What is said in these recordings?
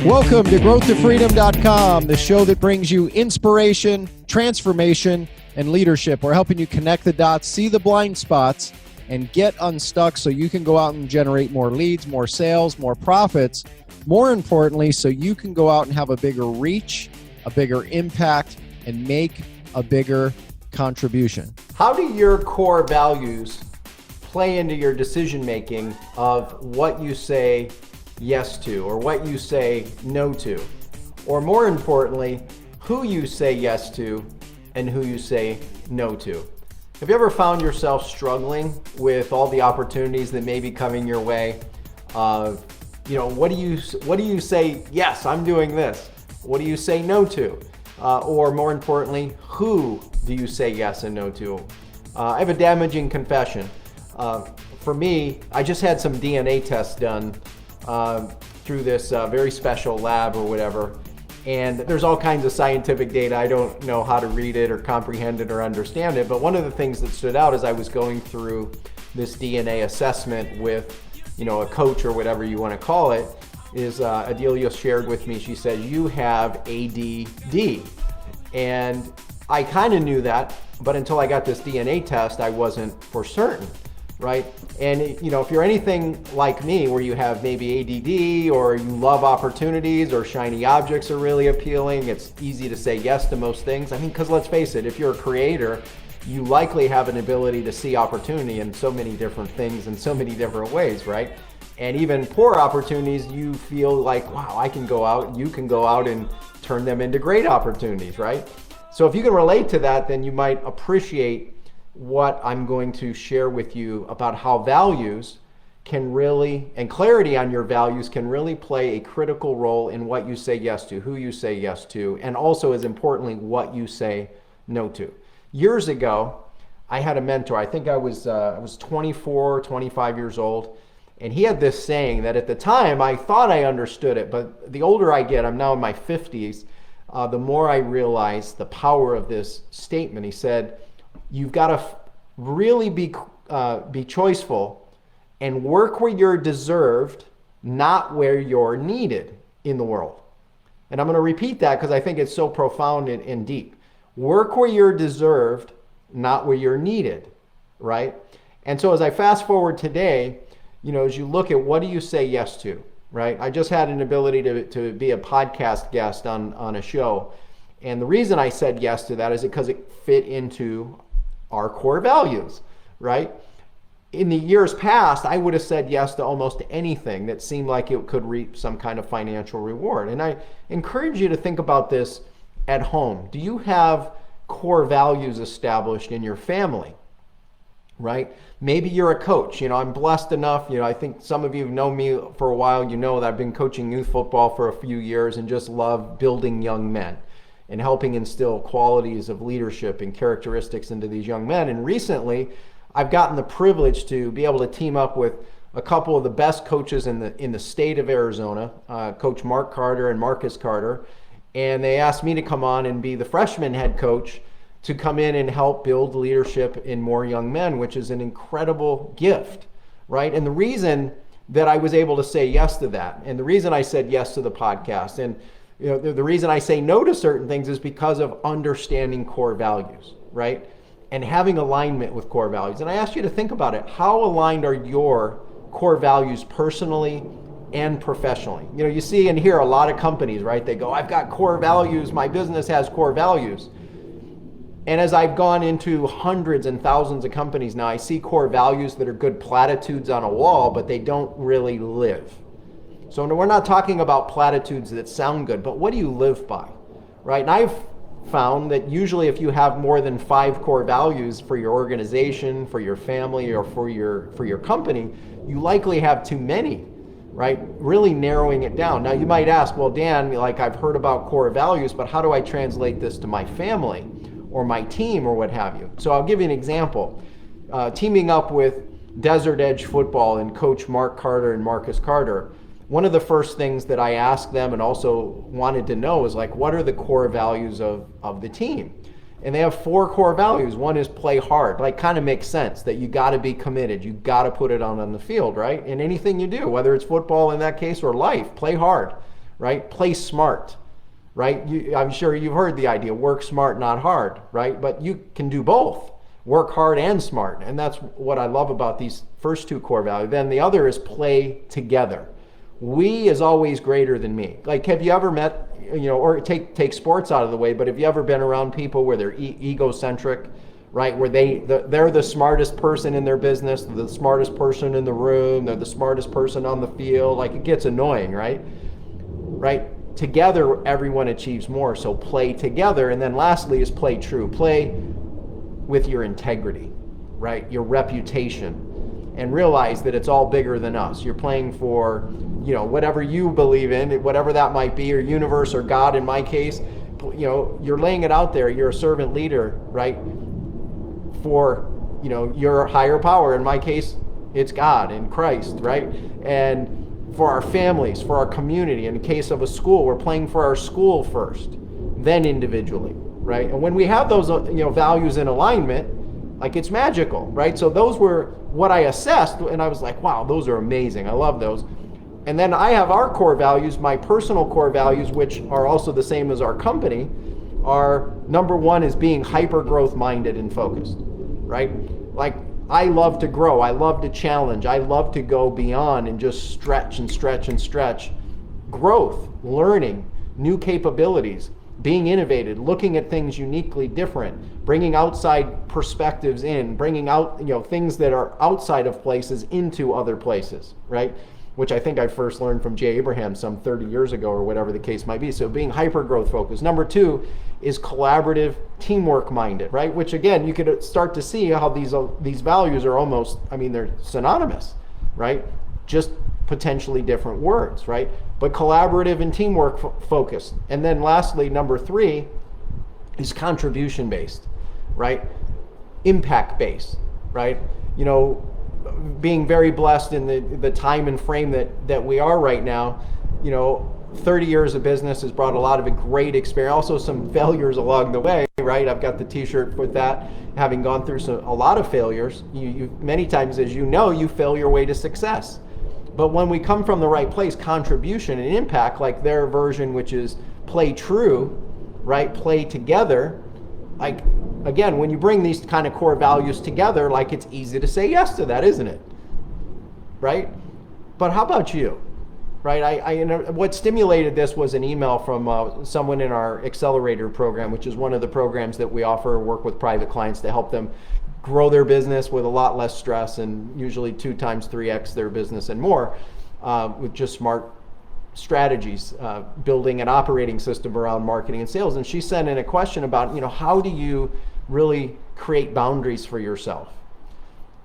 Welcome to growthtofreedom.com, the show that brings you inspiration, transformation, and leadership. We're helping you connect the dots, see the blind spots, and get unstuck so you can go out and generate more leads, more sales, more profits. More importantly, so you can go out and have a bigger reach, a bigger impact, and make a bigger contribution. How do your core values play into your decision making of what you say yes to or what you say no to? Or more importantly, who you say yes to and who you say no to? Have you ever found yourself struggling with all the opportunities that may be coming your way? What do you say, yes, I'm doing this? What do you say no to? Or more importantly, who do you say yes and no to? I have a damaging confession. For me, I just had some DNA tests done through this very special lab or whatever. And there's all kinds of scientific data. I don't know how to read it or comprehend it or understand it. But one of the things that stood out as I was going through this DNA assessment with, a coach or whatever you want to call it, is Adelia shared with me, she said, you have ADD. And I kind of knew that, but until I got this DNA test, I wasn't for certain, right? And if you're anything like me, where you have maybe ADD or you love opportunities or shiny objects are really appealing, it's easy to say yes to most things. Because let's face it, if you're a creator, you likely have an ability to see opportunity in so many different things in so many different ways, right? And even poor opportunities, you feel like, wow, you can go out and turn them into great opportunities, right? So if you can relate to that, then you might appreciate what I'm going to share with you about how values can really, and clarity on your values can really play a critical role in what you say yes to, who you say yes to, and also as importantly, what you say no to. Years ago, I had a mentor. I think I was 24, 25 years old. And he had this saying that at the time I thought I understood it, but the older I get, I'm now in my 50s, the more I realize the power of this statement. He said, you've got to really be choiceful and work where you're deserved, not where you're needed in the world. And I'm going to repeat that because I think it's so profound and deep. Work where you're deserved, not where you're needed, right? And so as I fast forward today, as you look at what do you say yes to, right? I just had an ability to be a podcast guest on a show. And the reason I said yes to that is because it fit into our core values, right? In the years past, I would have said yes to almost anything that seemed like it could reap some kind of financial reward. And I encourage you to think about this at home. Do you have core values established in your family? Right? Maybe you're a coach. I'm blessed enough. I think some of you have known me for a while. You know that I've been coaching youth football for a few years and just love building young men and helping instill qualities of leadership and characteristics into these young men. And recently, I've gotten the privilege to be able to team up with a couple of the best coaches in the state of Arizona, Coach Mark Carter and Marcus Carter. And they asked me to come on and be the freshman head coach to come in and help build leadership in more young men, which is an incredible gift, right? And the reason that I was able to say yes to that, and the reason I said yes to the podcast, and the reason I say no to certain things is because of understanding core values, right? And having alignment with core values. And I asked you to think about it. How aligned are your core values personally and professionally? You see and hear a lot of companies, right? They go, I've got core values, my business has core values. And as I've gone into hundreds and thousands of companies now, I see core values that are good platitudes on a wall, but they don't really live. So we're not talking about platitudes that sound good, but what do you live by, right? And I've found that usually if you have more than 5 core values for your organization, for your family, or for your company, you likely have too many, right? Really narrowing it down. Now you might ask, well, Dan, I've heard about core values, but how do I translate this to my family or my team or what have you? So I'll give you an example. Teaming up with Desert Edge Football and Coach Mark Carter and Marcus Carter, one of the first things that I asked them and also wanted to know is what are the core values of the team? And they have 4 core values. One is play hard. Kind of makes sense that you got to be committed. You got to put it on the field, right? In anything you do, whether it's football in that case or life, play hard, right? Play smart, right? I'm sure you've heard the idea, work smart, not hard, right? But you can do both, work hard and smart. And that's what I love about these first two core values. Then the other is play together. We is always greater than me. Like, have you ever met, or take sports out of the way, but have you ever been around people where they're egocentric, right? Where they're the smartest person in their business, the smartest person in the room, they're the smartest person on the field. Like, it gets annoying, right? Right? Together, everyone achieves more. So play together. And then lastly is play true. Play with your integrity, right? Your reputation. And realize that it's all bigger than us. You're playing for, whatever you believe in, whatever that might be, or universe or God in my case. You're laying it out there. You're a servant leader, right? For, your higher power. In my case, it's God and Christ, right? And for our families, for our community. In the case of a school, we're playing for our school first, then individually, right? And when we have those, values in alignment, like, it's magical, right? So those were what I assessed, and I was like, wow, those are amazing. I love those. And then I have our core values, my personal core values, which are also the same as our company, are number one is being hyper growth minded and focused, right? Like, I love to grow. I love to challenge. I love to go beyond and just stretch and stretch and stretch. Growth, learning, new capabilities, being innovative, looking at things uniquely different, bringing outside perspectives in, bringing out, things that are outside of places into other places, right? Which I think I first learned from Jay Abraham some 30 years ago or whatever the case might be. So being hyper growth focused. Number two is collaborative, teamwork minded, right? Which again, you could start to see how these values are almost, they're synonymous, right? Just potentially different words, right? But collaborative and teamwork focused. And then lastly, number three is contribution based, right? Impact based, right? Being very blessed in the time and frame that we are right now, 30 years of business has brought a lot of great experience, also some failures along the way, right? I've got the t-shirt with that, having gone through a lot of failures. You many times, as you fail your way to success. But when we come from the right place, contribution and impact, like their version, which is play true, right? Play together. Like, again, when you bring these kind of core values together, like, it's easy to say yes to that, isn't it? Right? But how about you? Right? What stimulated this was an email from someone in our accelerator program, which is one of the programs that we offer, work with private clients to help them grow their business with a lot less stress and usually 2 times 3x their business and more with just smart strategies, building an operating system around marketing and sales. And she sent in a question about, how do you really create boundaries for yourself?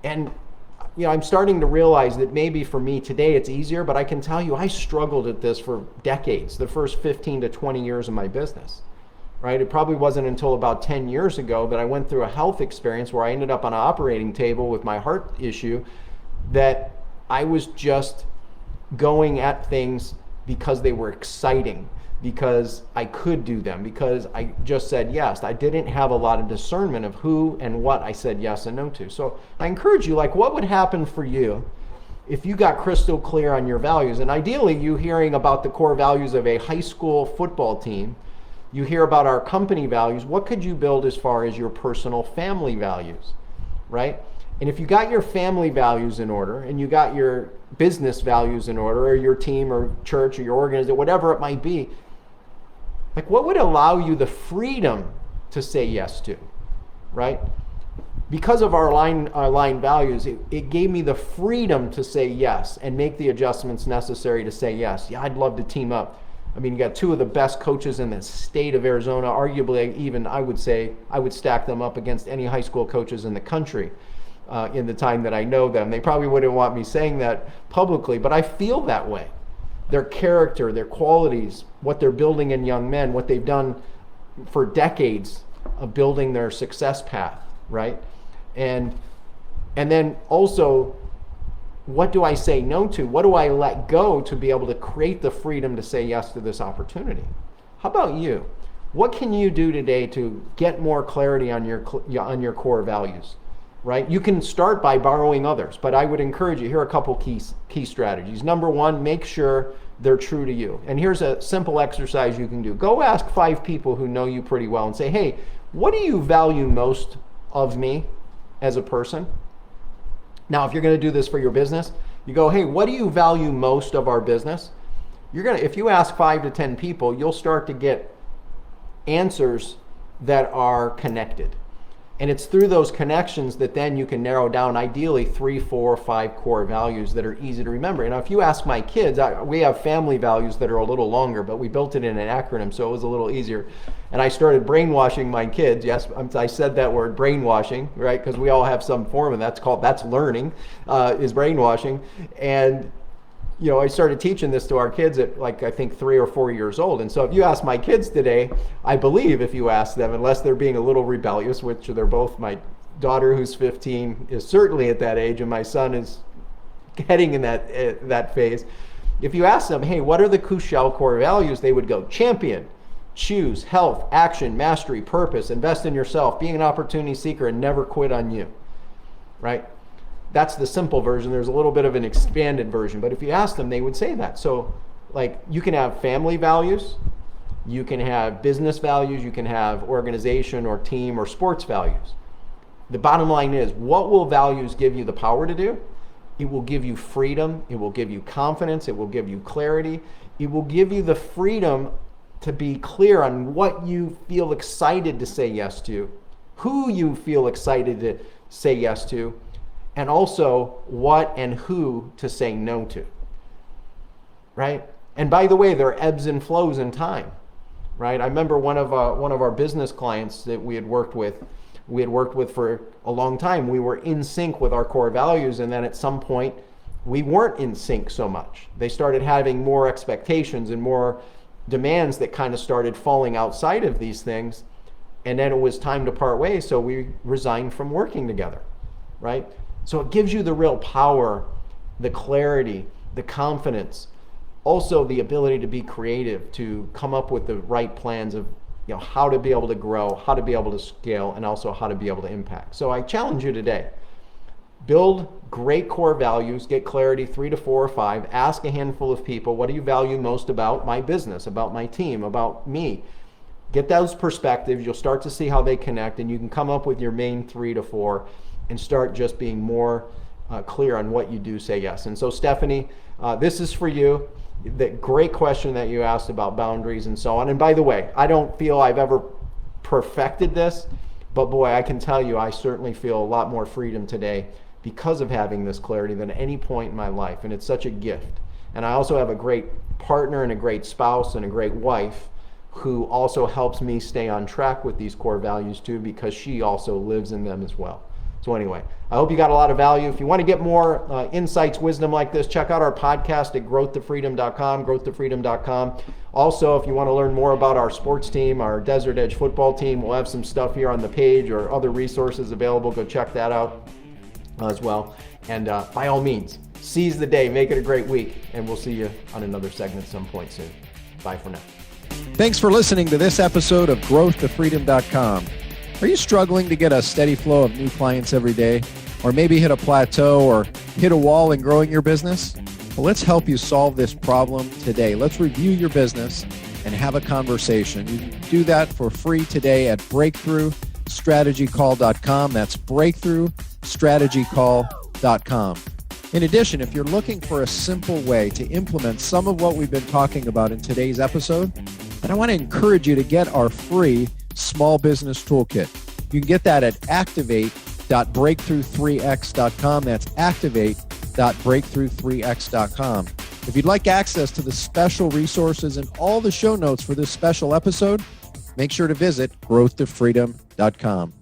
And, I'm starting to realize that maybe for me today it's easier, but I can tell you I struggled at this for decades, the first 15 to 20 years of my business. Right? It probably wasn't until about 10 years ago that I went through a health experience where I ended up on an operating table with my heart issue, that I was just going at things because they were exciting, because I could do them, because I just said yes. I didn't have a lot of discernment of who and what I said yes and no to. So I encourage you, like, what would happen for you if you got crystal clear on your values? And ideally, you hearing about the core values of a high school football team, you hear about our company values, what could you build as far as your personal family values, right? And if you got your family values in order and you got your business values in order, or your team or church or your organization, whatever it might be, like, what would allow you the freedom to say yes to, right? Because of our aligned values, it gave me the freedom to say yes and make the adjustments necessary to say yes. Yeah, I'd love to team up. You got 2 of the best coaches in the state of Arizona. Arguably, even I would say, I would stack them up against any high school coaches in the country in the time that I know them. They probably wouldn't want me saying that publicly, but I feel that way. Their character, their qualities, what they're building in young men, what they've done for decades of building their success path, right? And then also, what do I say no to? What do I let go to be able to create the freedom to say yes to this opportunity? How about you? What can you do today to get more clarity on your core values, right? You can start by borrowing others, but I would encourage you, here are a couple key strategies. Number one, make sure they're true to you. And here's a simple exercise you can do. Go ask 5 people who know you pretty well and say, hey, what do you value most of me as a person? Now, if you're going to do this for your business, you go, hey, what do you value most of our business? If you ask 5 to 10 people, you'll start to get answers that are connected. And it's through those connections that then you can narrow down ideally 3, 4, 5 core values that are easy to remember. Now, if you ask my kids, we have family values that are a little longer, but we built it in an acronym, so it was a little easier. And I started brainwashing my kids. Yes, I said that word, brainwashing, right? Because we all have some form of that's learning, is brainwashing. And I started teaching this to our kids at I think 3 or 4 years old. And so if you ask my kids today, I believe if you ask them, unless they're being a little rebellious, which they're both, my daughter who's 15 is certainly at that age and my son is heading in that phase. If you ask them, hey, what are the Kuschell core values? They would go champion, choose, health, action, mastery, purpose, invest in yourself, being an opportunity seeker, and never quit on you, right? That's the simple version. There's a little bit of an expanded version, but if you ask them, they would say that. So you can have family values, you can have business values, you can have organization or team or sports values. The bottom line is, what will values give you the power to do? It will give you freedom, it will give you confidence, it will give you clarity, it will give you the freedom to be clear on what you feel excited to say yes to, who you feel excited to say yes to, and also what and who to say no to, right? And by the way, there are ebbs and flows in time, right? I remember one of our business clients that we had worked with for a long time. We were in sync with our core values, and then at some point, we weren't in sync so much. They started having more expectations and more demands that kind of started falling outside of these things, and then it was time to part ways, so we resigned from working together, right? So it gives you the real power, the clarity, the confidence, also the ability to be creative, to come up with the right plans of how to be able to grow, how to be able to scale, and also how to be able to impact. So I challenge you today, build great core values, get clarity, 3 to 4 or 5, ask a handful of people, what do you value most about my business, about my team, about me? Get those perspectives, you'll start to see how they connect, and you can come up with your main 3 to 4 and start just being more clear on what you do say yes. And so Stephanie, this is for you. The great question that you asked about boundaries and so on. And by the way, I don't feel I've ever perfected this, but boy, I can tell you I certainly feel a lot more freedom today because of having this clarity than any point in my life. And it's such a gift. And I also have a great partner and a great spouse and a great wife who also helps me stay on track with these core values too, because she also lives in them as well. So anyway, I hope you got a lot of value. If you want to get more insights, wisdom like this, check out our podcast at growthtofreedom.com, growthtofreedom.com. Also, if you want to learn more about our sports team, our Desert Edge football team, we'll have some stuff here on the page or other resources available. Go check that out as well. And by all means, seize the day, make it a great week, and we'll see you on another segment some point soon. Bye for now. Thanks for listening to this episode of growthtofreedom.com. Are you struggling to get a steady flow of new clients every day? Or maybe hit a plateau or hit a wall in growing your business? Well, let's help you solve this problem today. Let's review your business and have a conversation. You can do that for free today at breakthroughstrategycall.com. That's breakthroughstrategycall.com. In addition, if you're looking for a simple way to implement some of what we've been talking about in today's episode, then I want to encourage you to get our free Small Business Toolkit. You can get that at activate.breakthrough3x.com. That's activate.breakthrough3x.com. If you'd like access to the special resources and all the show notes for this special episode, make sure to visit growthtofreedom.com.